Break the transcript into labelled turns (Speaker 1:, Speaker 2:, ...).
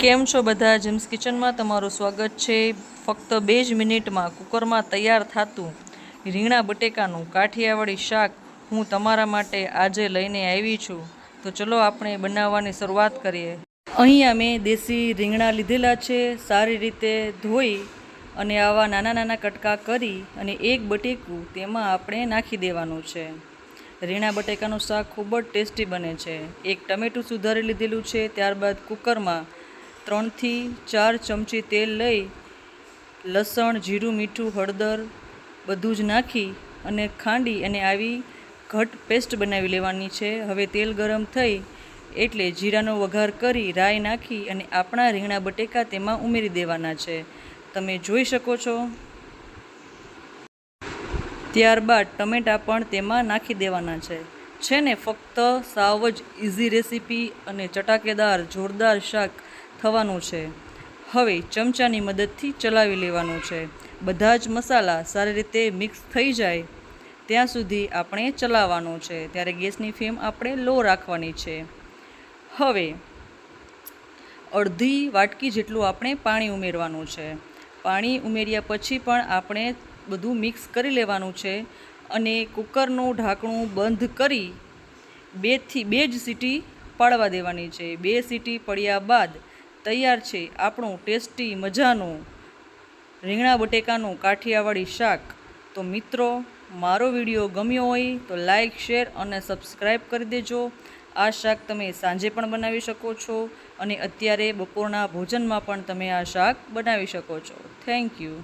Speaker 1: કેમ છો બધા? જેમ્સ કિચનમાં તમારું સ્વાગત છે। ફક્ત 2 જ મિનિટમાં કુકરમાં તૈયાર થતું રીંગણા બટેકાનું કાઠિયાવાડી શાક હું તમારા માટે આજે લઈને આવી છું। તો ચલો આપણે બનાવવાની શરૂઆત કરીએ। અહીંયા મેં દેશી રીંગણા લીધેલા છે, સારી રીતે ધોઈ અને આવા નાના નાના કટકા કરી અને એક બટેકું તેમાં આપણે નાખી દેવાનું છે। રીંગણા બટેકાનું શાક ખૂબ જ ટેસ્ટી બને છે। એક ટમેટું સુધારી લીધેલું છે। ત્યારબાદ કુકરમાં 3 થી 4 ચમચી તેલ લઈ લસણ, જીરું, મીઠું, હળદર બધું જ નાખી અને ખાંડી અને આવી ઘટ પેસ્ટ બનાવી લેવાની છે। હવે તેલ ગરમ થઈ એટલે જીરાનો વઘાર કરી રાઈ નાખી અને આપણા રીંગણા બટેકા તેમાં ઉમેરી દેવાના છે। તમે જોઈ શકો છો। ત્યારબાદ ટમેટાં પણ તેમાં નાખી દેવાના છે ને ફક્ત સાવ જ ઇઝી રેસીપી અને ચટાકેદાર જોરદાર શાક થવાનું છે। હવે ચમચાની મદદથી ચલાવી લેવાનું છે। બધા જ મસાલા સારી રીતે મિક્સ થઈ જાય ત્યાં સુધી આપણે ચલાવવાનું છે। ત્યારે ગેસની ફ્લેમ આપણે લો રાખવાની છે। હવે અડધી વાટકી જેટલું આપણે પાણી ઉમેરવાનું છે। પાણી ઉમેર્યા પછી પણ આપણે બધું મિક્સ કરી લેવાનું છે અને કુકરનું ઢાંકણું બંધ કરી 2 જ સીટી પાડવા દેવાની છે। 2 સીટી પડ્યા બાદ તૈયાર છે આપણું ટેસ્ટી મજાનું રીંગણા બટેકાનું કાઠિયાવાડી શાક। તો મિત્રો, મારો વિડીયો ગમ્યો હોય તો લાઈક, શેર અને સબસ્ક્રાઈબ કરી દેજો। આ શાક તમે સાંજે પણ બનાવી શકો છો અને અત્યારે બપોરના ભોજનમાં પણ તમે આ શાક બનાવી શકો છો। Thank you.